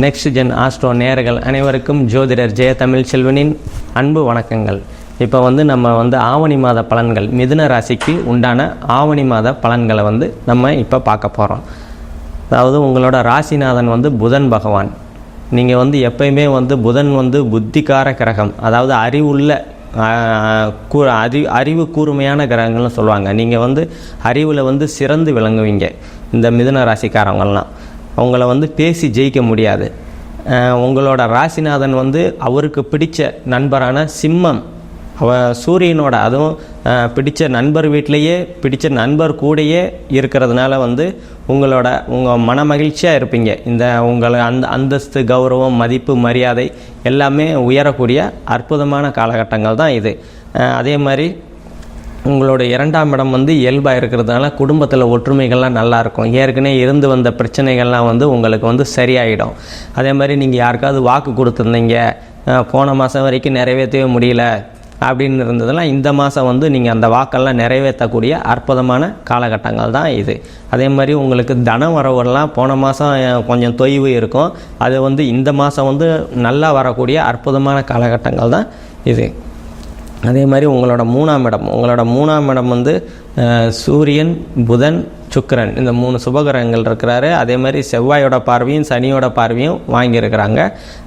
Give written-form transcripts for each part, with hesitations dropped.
Next gen astro நேயர்கள் அனைவருக்கும் ஜோதிடர் ஜெய தமிழ் செல்வனின் அன்பு வணக்கங்கள். இப்போ நம்ம ஆவணி மாத பலன்கள், மிதுன ராசிக்கு உண்டான ஆவணி மாத பலன்களை நம்ம இப்போ பார்க்க போகிறோம். அதாவது உங்களோட ராசிநாதன் புதன் பகவான். நீங்கள் எப்பயுமே புதன் புத்திகார கிரகம், அதாவது அறிவு கூர்மையான கிரகங்கள்னு சொல்லுவாங்க. நீங்கள் அறிவில் சிறந்து விளங்குவீங்க. இந்த மிதுன ராசிக்காரங்கள்லாம் அவங்கள பேசி ஜெயிக்க முடியாது. உங்களோட ராசிநாதன் அவருக்கு பிடிச்ச நண்பரான சிம்மம், சூரியனோட, அதுவும் பிடிச்ச நண்பர் வீட்டிலையே பிடிச்ச நண்பர் கூடயே இருக்கிறதுனால உங்கள் மன மகிழ்ச்சியாக இருப்பீங்க. உங்களை அந்தஸ்து, கௌரவம், மதிப்பு, மரியாதை எல்லாமே உயரக்கூடிய அற்புதமான காலகட்டங்கள் தான் இது. அதே மாதிரி உங்களோட 2ஆம் இடம் இயல்பாக இருக்கிறதுனால குடும்பத்தில் ஒற்றுமைகள்லாம் நல்லாயிருக்கும். ஏற்கனவே இருந்து வந்த பிரச்சனைகள்லாம் உங்களுக்கு சரியாயிடும். அதே மாதிரி நீங்கள் யாருக்காவது வாக்கு கொடுத்துருந்தீங்க, போன மாதம் வரைக்கும் நிறைவேற்றவே முடியல அப்படின்னு இருந்ததெல்லாம் இந்த மாதம் நீங்கள் அந்த வாக்கெல்லாம் நிறைவேற்றக்கூடிய அற்புதமான காலகட்டங்கள் தான் இது. அதே மாதிரி உங்களுக்கு தன வரவுலாம் போன மாதம் கொஞ்சம் தொய்வு இருக்கும். அது இந்த மாதம் நல்லா வரக்கூடிய அற்புதமான காலகட்டங்கள் தான் இது. அதே மாதிரி உங்களோட 3ஆம் இடம் சூரியன், புதன், சுக்கிரன், இந்த 3 சுபகிரகங்கள் இருக்கிறாரு. அதே மாதிரி செவ்வாயோட பார்வையும் சனியோட பார்வையும் வாங்கியிருக்கிறாங்க.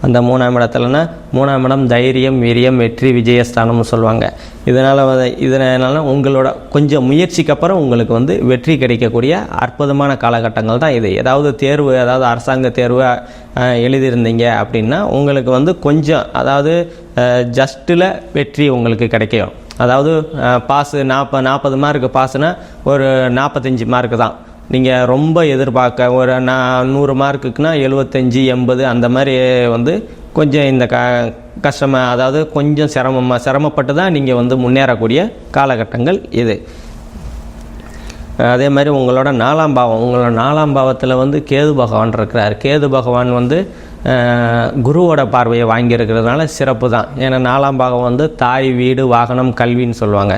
அந்த 3ஆம் இடத்துலனா 3ஆம் இடம் தைரியம், வீரியம், வெற்றி, விஜயஸ்தானம்னு சொல்லுவாங்க. இதனால உங்களோட கொஞ்சம் முயற்சிக்கு அப்புறம் உங்களுக்கு வெற்றி கிடைக்கக்கூடிய அற்புதமான காலகட்டங்கள் தான் இது. ஏதாவது தேர்வு, அதாவது அரசாங்க தேர்வு எழுதியிருந்தீங்க அப்படின்னா உங்களுக்கு கொஞ்சம், அதாவது ஜஸ்ட்டில் வெற்றி உங்களுக்கு கிடைக்கும். அதாவது பாஸு 40 மார்க்கு பாஸுனா ஒரு 45 மார்க்கு தான். நீங்கள் ரொம்ப எதிர்பார்க்க ஒரு 100 மார்க்குக்குனா 75, 80 அந்த மாதிரி கொஞ்சம் இந்த கஷ்டமாக, அதாவது கொஞ்சம் சிரமப்பட்டு தான் நீங்கள் முன்னேறக்கூடிய காலகட்டங்கள் இது. அதே மாதிரி உங்களோட 4ஆம் பாவத்தில் கேது பகவான் இருக்கிறார். கேது பகவான் குருவோட பார்வையை வாங்கியிருக்கிறதுனால சிறப்பு தான். ஏன்னா 4ஆம் பாகம் தாய், வீடு, வாகனம், கல்வின்னு சொல்லுவாங்க.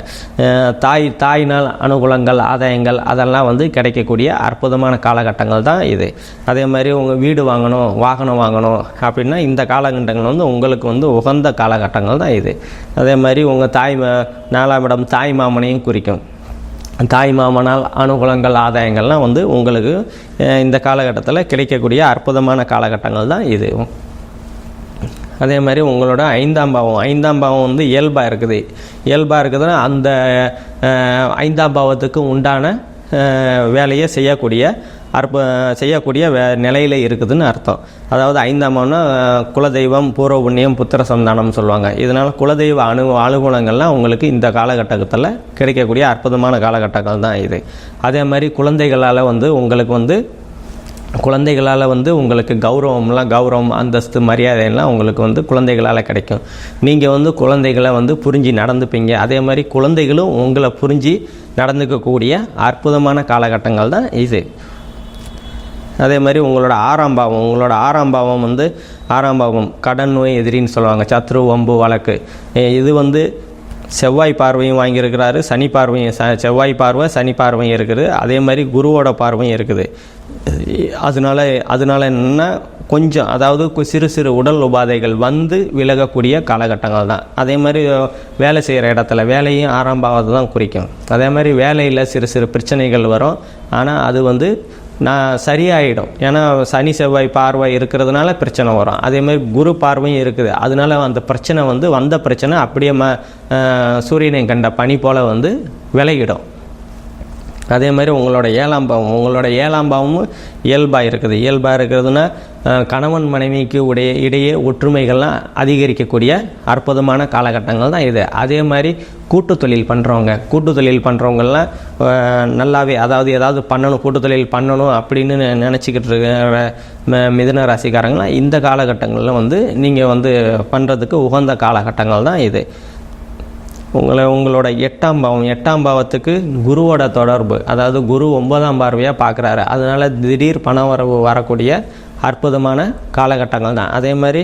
தாயினால் அனுகூலங்கள், ஆதாயங்கள் அதெல்லாம் கிடைக்கக்கூடிய அற்புதமான காலகட்டங்கள் தான் இது. அதே மாதிரி உங்கள் வீடு வாங்கணும், வாகனம் வாங்கணும் அப்படின்னா இந்த காலகட்டங்கள் உங்களுக்கு உகந்த காலகட்டங்கள் தான் இது. அதே மாதிரி உங்கள் 4ஆம் இடம் தாய் மாமனையும் குறிக்கும். தாய் மாமனால் அனுகூலங்கள், ஆதாயங்கள்லாம் உங்களுக்கு இந்த காலகட்டத்தில் கிடைக்கக்கூடிய அற்புதமான காலகட்டங்கள் தான் இது. அதே மாதிரி உங்களோட 5ஆம் பாவம் இயல்பாக இருக்குதுன்னா அந்த 5ஆம் பாவத்துக்கு உண்டான வேலையை செய்யக்கூடிய நிலையில் இருக்குதுன்னு அர்த்தம். அதாவது 5ஆம் பாவம்னா குலதெய்வம், பூர்வ புண்ணியம், புத்திர சந்தானம் சொல்லுவாங்க. இதனால் குலதெய்வ அனுகூலங்கள்லாம் உங்களுக்கு இந்த காலகட்டத்தில் கிடைக்கக்கூடிய அற்புதமான காலகட்டங்கள் தான் இது. அதே மாதிரி குழந்தைகளால் உங்களுக்கு கௌரவம், அந்தஸ்து, மரியாதையெல்லாம் உங்களுக்கு குழந்தைகளால் கிடைக்கும். நீங்கள் குழந்தைகளை புரிஞ்சு நடந்துப்பீங்க. அதே மாதிரி குழந்தைகளும் உங்களை புரிஞ்சு நடந்துக்கக்கூடிய அற்புதமான காலகட்டங்கள் தான் இது. அதே மாதிரி உங்களோட 6ஆம் பாவம் 6ஆம் பாவம் கடன், நோய், எதிரின்னு சொல்லுவாங்க. சத்ரு, வம்பு, வழக்கு. இது செவ்வாய் பார்வையும் வாங்கியிருக்கிறாரு, செவ்வாய் பார்வை, சனி பார்வையும் இருக்குது. அதே மாதிரி குருவோட பார்வையும் இருக்குது. அதனால என்னென்னா கொஞ்சம், அதாவது சிறு உடல் உபாதைகள் விலகக்கூடிய காலகட்டங்கள் தான். அதே மாதிரி வேலை செய்கிற இடத்துல வேலையும் 6ஆம் பாவத்தை தான் குறிக்கும். அதே மாதிரி வேலையில் சிறு பிரச்சனைகள் வரும். ஆனால் அது சரியாயிடும். ஏன்னா சனி செவ்வாய் பார்வை இருக்கிறதுனால பிரச்சனை வரும். அதே மாதிரி குரு பார்வையும் இருக்குது. அதனால அந்த பிரச்சனை வந்த பிரச்சனை அப்படியே சூரியனை கண்ட பனி போல் விலகிடும். அதே மாதிரி உங்களோட 7ஆம் பாவமும் இயல்பாக இருக்கிறதுனா கணவன் மனைவிக்கு இடையே ஒற்றுமைகள்லாம் அதிகரிக்கக்கூடிய அற்புதமான காலகட்டங்கள் தான் இது. அதே மாதிரி கூட்டு தொழில் பண்ணுறவங்கெல்லாம் நல்லாவே, அதாவது ஏதாவது கூட்டு தொழில் பண்ணணும் அப்படின்னு நினச்சிக்கிட்டு இருக்கிற மிதுன ராசிக்காரங்களாம் இந்த காலகட்டங்களில் நீங்கள் பண்ணுறதுக்கு உகந்த காலகட்டங்கள் தான் இது. உங்களோட 8ஆம் பாவத்துக்கு குருவோட தொடர்பு, அதாவது குரு 9ஆம் பார்வையாக பார்க்குறாரு. அதனால் திடீர் பண வரவு வரக்கூடிய அற்புதமான காலகட்டங்கள் தான். அதே மாதிரி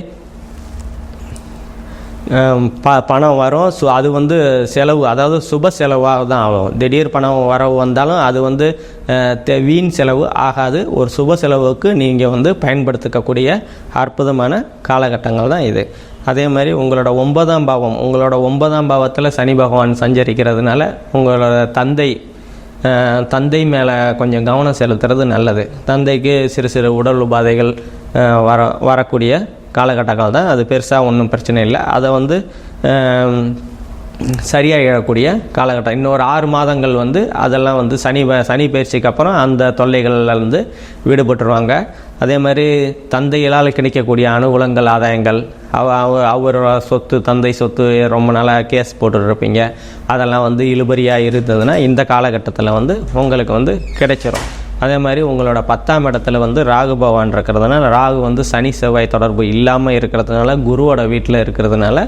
பணம் வரும். ஸோ அது வந்து செலவு, அதாவது சுப செலவாக தான் ஆகும். திடீர் பணம் வரவு வந்தாலும் அது வந்து வீண் செலவு ஆகாது. ஒரு சுப செலவுக்கு நீங்கள் வந்து பயன்படுத்திக்கக்கூடிய அற்புதமான காலகட்டங்கள் தான் இது. அதே மாதிரி உங்களோட 9ஆம் பாவம், உங்களோட 9ஆம் பாவத்தில் சனி பகவான் சஞ்சரிக்கிறதுனால உங்களோட தந்தை மேலே கொஞ்சம் கவனம் செலுத்துறது நல்லது. தந்தைக்கு சிறு சிறு உடல் உபாதைகள் வரக்கூடிய காலகட்டங்கள் தான். அது பெருசாக ஒன்றும் பிரச்சனை இல்லை. அதை வந்து சரியாகக்கூடிய காலகட்டம். இன்னொரு 6 மாதங்கள் வந்து அதெல்லாம் வந்து சனி பயிற்சிக்கு அப்புறம் அந்த தொல்லைகள்லேருந்து விடுபட்டுருவாங்க. அதே மாதிரி தந்தைகளால் கிடைக்கக்கூடிய அனுகூலங்கள், ஆதாயங்கள், அவரோட சொத்து, தந்தை சொத்து ரொம்ப நாளாக கேஸ் போட்டுருப்பீங்க, அதெல்லாம் வந்து இழுபறியாக இருந்ததுன்னா இந்த காலகட்டத்தில் வந்து உங்களுக்கு வந்து கிடைச்சிரும். அதே மாதிரி உங்களோட 10ஆம் இடத்துல வந்து ராகு பகவான் இருக்கிறதுனால, ராகு வந்து சனி செவ்வாய் தொடர்பு இல்லாமல் இருக்கிறதுனால, குருவோட வீட்டில் இருக்கிறதுனால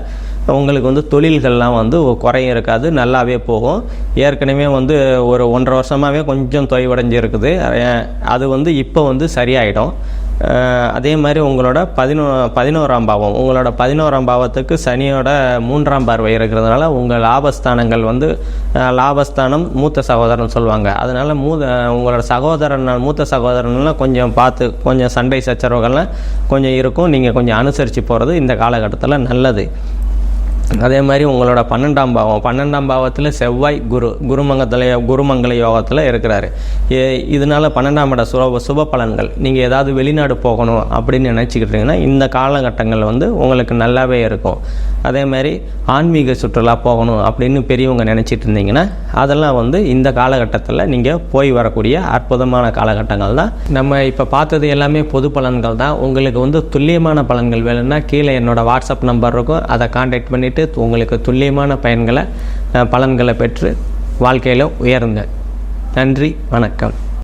உங்களுக்கு வந்து தொழில்கள்லாம் வந்து குறையும் இருக்காது, நல்லாவே போகும். ஏற்கனவே வந்து ஒரு 1.5 வருஷமாகவே கொஞ்சம் தொய்வடைஞ்சு இருக்குது. அது வந்து இப்போ வந்து சரியாயிடும். அதே மாதிரி உங்களோட 11ஆம் பாவம், உங்களோட 11ஆம் பாவத்துக்கு சனியோட 3ஆம் பார்வை இருக்கிறதுனால உங்கள் லாபஸ்தானங்கள் வந்து, லாபஸ்தானம் மூத்த சகோதரன் சொல்லுவாங்க. அதனால் உங்களோட மூத்த சகோதரன்லாம் கொஞ்சம் பார்த்து, கொஞ்சம் சண்டை சச்சரவுகள்லாம் கொஞ்சம் இருக்கும். நீங்கள் கொஞ்சம் அனுசரித்து போகிறது இந்த காலகட்டத்தில் நல்லது. அதே மாதிரி உங்களோட 12ஆம் பாவத்தில் செவ்வாய் குருமங்கல யோகத்தில் இருக்கிறாரு. இதனால் 12ஆம் இட சுப பலன்கள். நீங்கள் ஏதாவது வெளிநாடு போகணும் அப்படின்னு நினச்சிக்கிட்டீங்கன்னா இந்த காலகட்டங்கள் வந்து உங்களுக்கு நல்லாவே இருக்கும். அதே மாதிரி ஆன்மீக சுற்றுலா போகணும் அப்படின்னு பெரியவங்க நினச்சிட்டு இருந்தீங்கன்னா அதெல்லாம் வந்து இந்த காலகட்டத்தில் நீங்கள் போய் வரக்கூடிய அற்புதமான காலகட்டங்கள் தான். நம்ம இப்போ பார்த்தது எல்லாமே பொது பலன்கள் தான். உங்களுக்கு வந்து துல்லியமான பலன்கள் வேணும்னா கீழே என்னோடய வாட்ஸ்அப் நம்பர் இருக்கும், அதை கான்டாக்ட் பண்ணிவிட்டு உங்களுக்கு துல்லியமான பலன்களை பெற்று வாழ்க்கையில் உயருங்க. நன்றி, வணக்கம்.